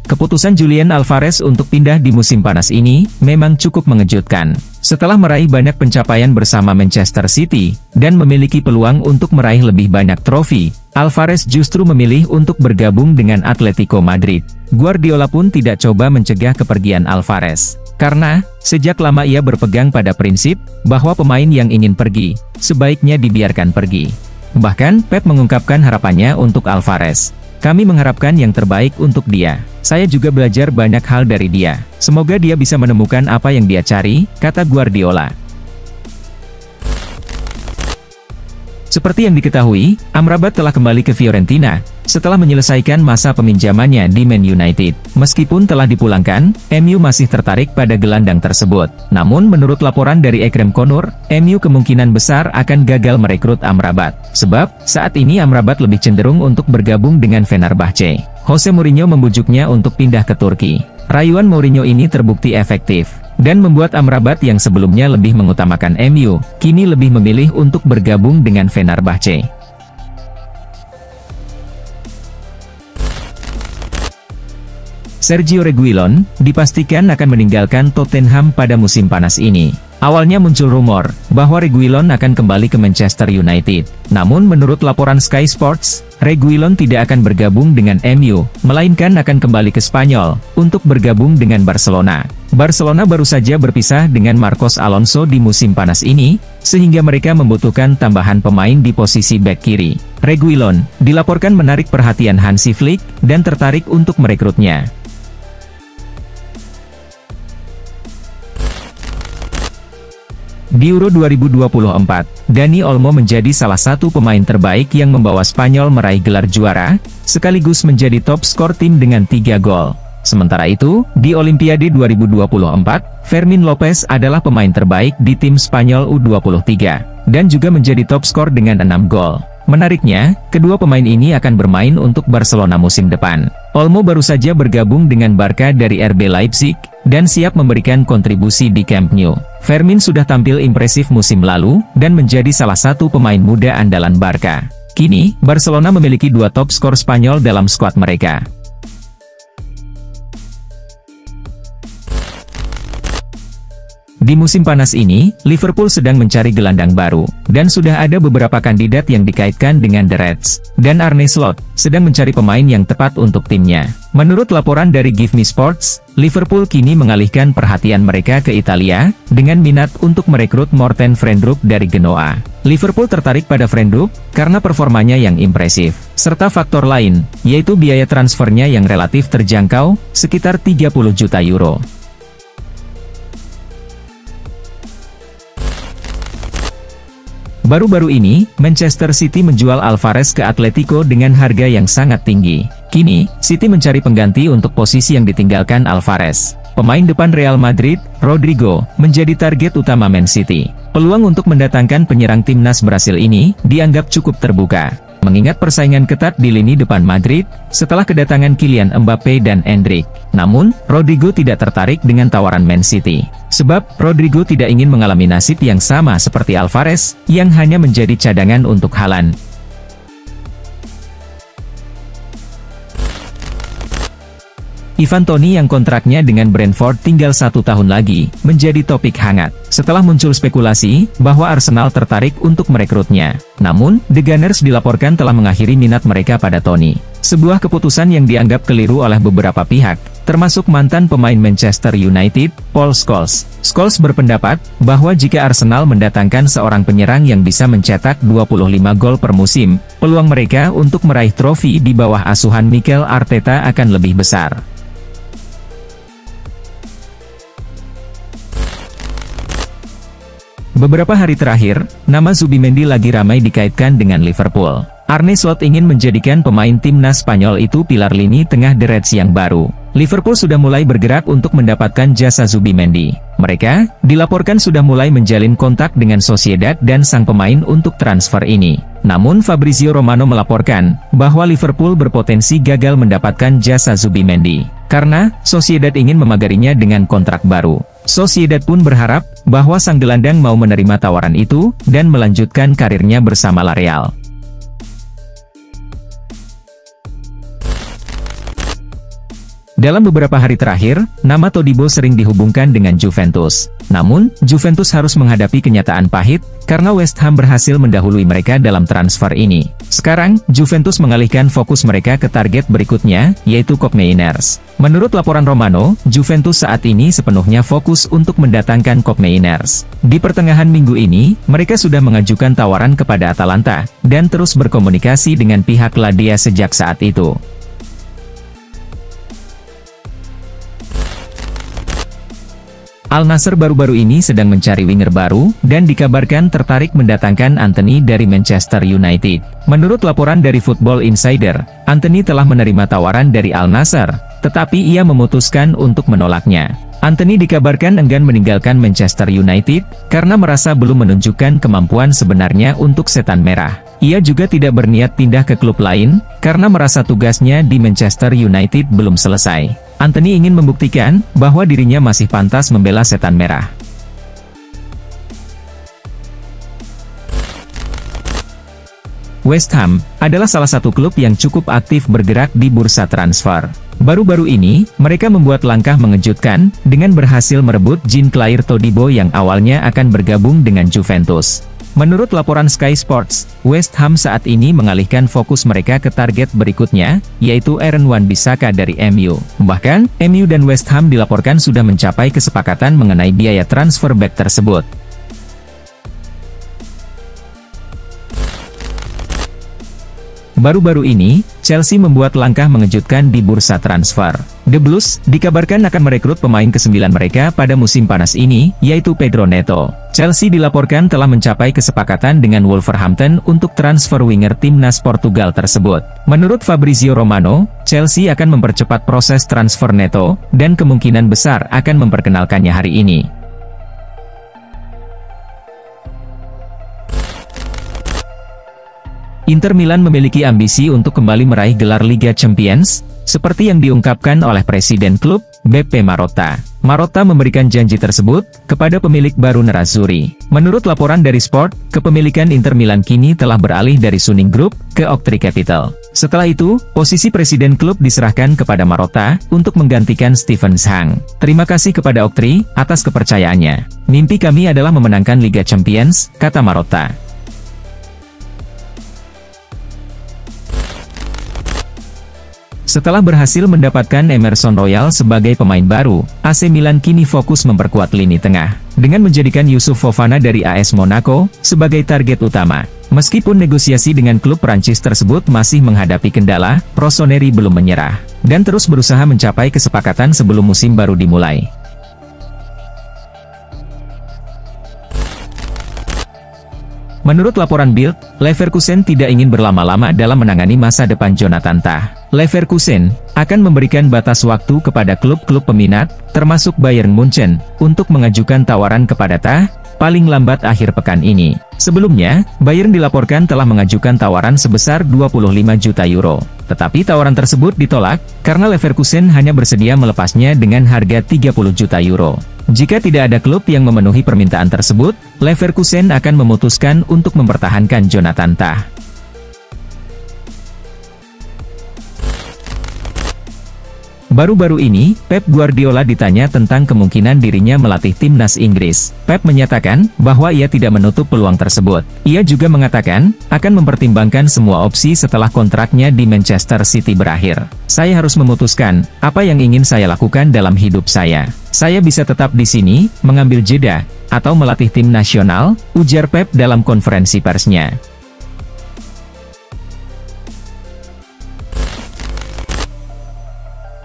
Keputusan Julian Alvarez untuk pindah di musim panas ini memang cukup mengejutkan. Setelah meraih banyak pencapaian bersama Manchester City dan memiliki peluang untuk meraih lebih banyak trofi, Alvarez justru memilih untuk bergabung dengan Atletico Madrid. Guardiola pun tidak coba mencegah kepergian Alvarez, karena sejak lama ia berpegang pada prinsip bahwa pemain yang ingin pergi sebaiknya dibiarkan pergi. Bahkan Pep mengungkapkan harapannya untuk Alvarez. "Kami mengharapkan yang terbaik untuk dia. Saya juga belajar banyak hal dari dia. Semoga dia bisa menemukan apa yang dia cari," kata Guardiola. Seperti yang diketahui, Amrabat telah kembali ke Fiorentina setelah menyelesaikan masa peminjamannya di Man United. Meskipun telah dipulangkan, MU masih tertarik pada gelandang tersebut. Namun menurut laporan dari Ekrem Konur, MU kemungkinan besar akan gagal merekrut Amrabat. Sebab, saat ini Amrabat lebih cenderung untuk bergabung dengan Fenerbahce. Jose Mourinho membujuknya untuk pindah ke Turki. Rayuan Mourinho ini terbukti efektif, dan membuat Amrabat yang sebelumnya lebih mengutamakan MU, kini lebih memilih untuk bergabung dengan Fenerbahce. Sergio Reguilon dipastikan akan meninggalkan Tottenham pada musim panas ini. Awalnya muncul rumor bahwa Reguilon akan kembali ke Manchester United. Namun menurut laporan Sky Sports, Reguilon tidak akan bergabung dengan MU, melainkan akan kembali ke Spanyol untuk bergabung dengan Barcelona. Barcelona baru saja berpisah dengan Marcos Alonso di musim panas ini, sehingga mereka membutuhkan tambahan pemain di posisi bek kiri. Reguilon dilaporkan menarik perhatian Hansi Flick dan tertarik untuk merekrutnya. Di Euro 2024, Dani Olmo menjadi salah satu pemain terbaik yang membawa Spanyol meraih gelar juara, sekaligus menjadi top skor tim dengan 3 gol. Sementara itu, di Olimpiade 2024, Fermin Lopez adalah pemain terbaik di tim Spanyol U23, dan juga menjadi top skor dengan 6 gol. Menariknya, kedua pemain ini akan bermain untuk Barcelona musim depan. Olmo baru saja bergabung dengan Barca dari RB Leipzig, dan siap memberikan kontribusi di Camp Nou. Fermin sudah tampil impresif musim lalu, dan menjadi salah satu pemain muda andalan Barca. Kini, Barcelona memiliki 2 top skor Spanyol dalam skuad mereka. Di musim panas ini, Liverpool sedang mencari gelandang baru, dan sudah ada beberapa kandidat yang dikaitkan dengan The Reds, dan Arne Slot sedang mencari pemain yang tepat untuk timnya. Menurut laporan dari Give Me Sports, Liverpool kini mengalihkan perhatian mereka ke Italia, dengan minat untuk merekrut Morten Frijndrup dari Genoa. Liverpool tertarik pada Frijndrup karena performanya yang impresif, serta faktor lain, yaitu biaya transfernya yang relatif terjangkau, sekitar 30 juta euro. Baru-baru ini, Manchester City menjual Alvarez ke Atletico dengan harga yang sangat tinggi. Kini, City mencari pengganti untuk posisi yang ditinggalkan Alvarez. Pemain depan Real Madrid, Rodrigo, menjadi target utama Man City. Peluang untuk mendatangkan penyerang timnas Brasil ini dianggap cukup terbuka, mengingat persaingan ketat di lini depan Madrid setelah kedatangan Kylian Mbappe dan Endrick. Namun, Rodrigo tidak tertarik dengan tawaran Man City. Sebab, Rodrigo tidak ingin mengalami nasib yang sama seperti Alvarez, yang hanya menjadi cadangan untuk Haaland. Ivan Toney yang kontraknya dengan Brentford tinggal 1 tahun lagi, menjadi topik hangat, setelah muncul spekulasi bahwa Arsenal tertarik untuk merekrutnya. Namun, The Gunners dilaporkan telah mengakhiri minat mereka pada Toney. Sebuah keputusan yang dianggap keliru oleh beberapa pihak, termasuk mantan pemain Manchester United, Paul Scholes. Scholes berpendapat bahwa jika Arsenal mendatangkan seorang penyerang yang bisa mencetak 25 gol per musim, peluang mereka untuk meraih trofi di bawah asuhan Mikel Arteta akan lebih besar. Beberapa hari terakhir, nama Zubimendi lagi ramai dikaitkan dengan Liverpool. Arne Slot ingin menjadikan pemain timnas Spanyol itu pilar lini tengah The Reds yang baru. Liverpool sudah mulai bergerak untuk mendapatkan jasa Zubimendi. Mereka dilaporkan sudah mulai menjalin kontak dengan Sociedad dan sang pemain untuk transfer ini. Namun Fabrizio Romano melaporkan bahwa Liverpool berpotensi gagal mendapatkan jasa Zubimendi, karena Sociedad ingin memagarinya dengan kontrak baru. Sociedad pun berharap bahwa sang gelandang mau menerima tawaran itu dan melanjutkan karirnya bersama La Real. Dalam beberapa hari terakhir, nama Todibo sering dihubungkan dengan Juventus. Namun, Juventus harus menghadapi kenyataan pahit, karena West Ham berhasil mendahului mereka dalam transfer ini. Sekarang, Juventus mengalihkan fokus mereka ke target berikutnya, yaitu Kobe Mainers. Menurut laporan Romano, Juventus saat ini sepenuhnya fokus untuk mendatangkan Kobe Mainers. Di pertengahan minggu ini, mereka sudah mengajukan tawaran kepada Atalanta, dan terus berkomunikasi dengan pihak Ladia sejak saat itu. Al Nassr baru-baru ini sedang mencari winger baru, dan dikabarkan tertarik mendatangkan Antony dari Manchester United. Menurut laporan dari Football Insider, Antony telah menerima tawaran dari Al Nassr, tetapi ia memutuskan untuk menolaknya. Antony dikabarkan enggan meninggalkan Manchester United, karena merasa belum menunjukkan kemampuan sebenarnya untuk Setan Merah. Ia juga tidak berniat pindah ke klub lain, karena merasa tugasnya di Manchester United belum selesai. Antony ingin membuktikan bahwa dirinya masih pantas membela Setan Merah. West Ham adalah salah satu klub yang cukup aktif bergerak di bursa transfer. Baru-baru ini, mereka membuat langkah mengejutkan dengan berhasil merebut Jean-Claire Todibo yang awalnya akan bergabung dengan Juventus. Menurut laporan Sky Sports, West Ham saat ini mengalihkan fokus mereka ke target berikutnya, yaitu Aaron Wan-Bissaka dari MU. Bahkan, MU dan West Ham dilaporkan sudah mencapai kesepakatan mengenai biaya transfer back tersebut. Baru-baru ini, Chelsea membuat langkah mengejutkan di bursa transfer. The Blues dikabarkan akan merekrut pemain ke-9 mereka pada musim panas ini, yaitu Pedro Neto. Chelsea dilaporkan telah mencapai kesepakatan dengan Wolverhampton untuk transfer winger timnas Portugal tersebut. Menurut Fabrizio Romano, Chelsea akan mempercepat proses transfer Neto, dan kemungkinan besar akan memperkenalkannya hari ini. Inter Milan memiliki ambisi untuk kembali meraih gelar Liga Champions, seperti yang diungkapkan oleh Presiden klub, Beppe Marotta. Marotta memberikan janji tersebut kepada pemilik baru Nerazzurri. Menurut laporan dari Sport, kepemilikan Inter Milan kini telah beralih dari Suning Group ke Oaktree Capital. Setelah itu, posisi presiden klub diserahkan kepada Marotta untuk menggantikan Steven Zhang. Terima kasih kepada Oaktree atas kepercayaannya. Mimpi kami adalah memenangkan Liga Champions, kata Marotta. Setelah berhasil mendapatkan Emerson Royal sebagai pemain baru, AC Milan kini fokus memperkuat lini tengah, dengan menjadikan Youssouf Fofana dari AS Monaco sebagai target utama. Meskipun negosiasi dengan klub Prancis tersebut masih menghadapi kendala, Rossoneri belum menyerah, dan terus berusaha mencapai kesepakatan sebelum musim baru dimulai. Menurut laporan Bild, Leverkusen tidak ingin berlama-lama dalam menangani masa depan Jonathan Tah. Leverkusen akan memberikan batas waktu kepada klub-klub peminat, termasuk Bayern Munchen, untuk mengajukan tawaran kepada Tah, paling lambat akhir pekan ini. Sebelumnya, Bayern dilaporkan telah mengajukan tawaran sebesar 25 juta euro. Tetapi tawaran tersebut ditolak, karena Leverkusen hanya bersedia melepasnya dengan harga 30 juta euro. Jika tidak ada klub yang memenuhi permintaan tersebut, Leverkusen akan memutuskan untuk mempertahankan Jonathan Tah. Baru-baru ini, Pep Guardiola ditanya tentang kemungkinan dirinya melatih timnas Inggris. Pep menyatakan bahwa ia tidak menutup peluang tersebut. Ia juga mengatakan akan mempertimbangkan semua opsi setelah kontraknya di Manchester City berakhir. Saya harus memutuskan apa yang ingin saya lakukan dalam hidup saya. Saya bisa tetap di sini, mengambil jeda, atau melatih tim nasional, ujar Pep dalam konferensi persnya.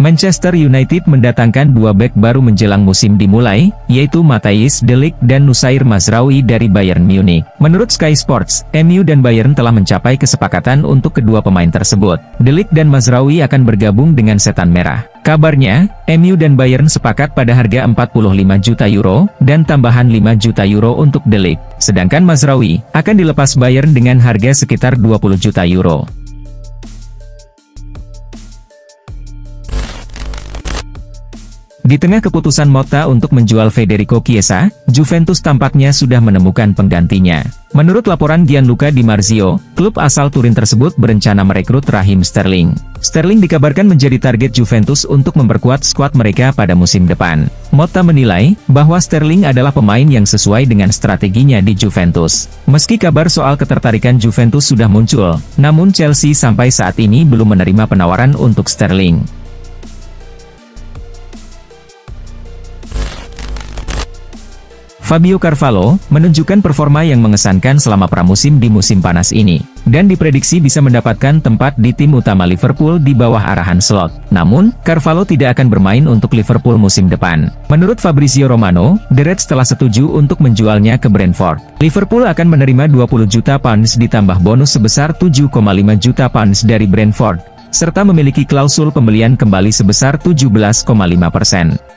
Manchester United mendatangkan dua bek baru menjelang musim dimulai, yaitu Matthijs de Ligt dan Noussair Mazraoui dari Bayern Munich. Menurut Sky Sports, MU dan Bayern telah mencapai kesepakatan untuk kedua pemain tersebut. De Ligt dan Mazraoui akan bergabung dengan Setan Merah. Kabarnya, MU dan Bayern sepakat pada harga 45 juta euro, dan tambahan 5 juta euro untuk De Ligt. Sedangkan Mazraoui akan dilepas Bayern dengan harga sekitar 20 juta euro. Di tengah keputusan Motta untuk menjual Federico Chiesa, Juventus tampaknya sudah menemukan penggantinya. Menurut laporan Gianluca Di Marzio, klub asal Turin tersebut berencana merekrut Raheem Sterling. Sterling dikabarkan menjadi target Juventus untuk memperkuat skuad mereka pada musim depan. Motta menilai bahwa Sterling adalah pemain yang sesuai dengan strateginya di Juventus. Meski kabar soal ketertarikan Juventus sudah muncul, namun Chelsea sampai saat ini belum menerima penawaran untuk Sterling. Fabio Carvalho menunjukkan performa yang mengesankan selama pramusim di musim panas ini, dan diprediksi bisa mendapatkan tempat di tim utama Liverpool di bawah arahan Slot. Namun, Carvalho tidak akan bermain untuk Liverpool musim depan. Menurut Fabrizio Romano, The Reds telah setuju untuk menjualnya ke Brentford. Liverpool akan menerima 20 juta pounds ditambah bonus sebesar 7,5 juta pounds dari Brentford, serta memiliki klausul pembelian kembali sebesar 17,5%.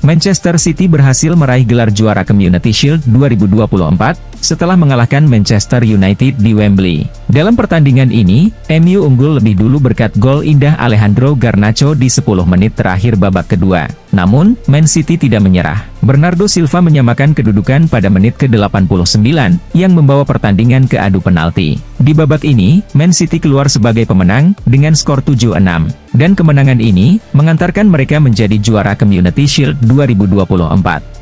Manchester City berhasil meraih gelar juara Community Shield 2024, setelah mengalahkan Manchester United di Wembley. Dalam pertandingan ini, MU unggul lebih dulu berkat gol indah Alejandro Garnacho di 10 menit terakhir babak kedua. Namun, Man City tidak menyerah. Bernardo Silva menyamakan kedudukan pada menit ke-89, yang membawa pertandingan ke adu penalti. Di babak ini, Man City keluar sebagai pemenang, dengan skor 7-6. Dan kemenangan ini, mengantarkan mereka menjadi juara Community Shield 2024.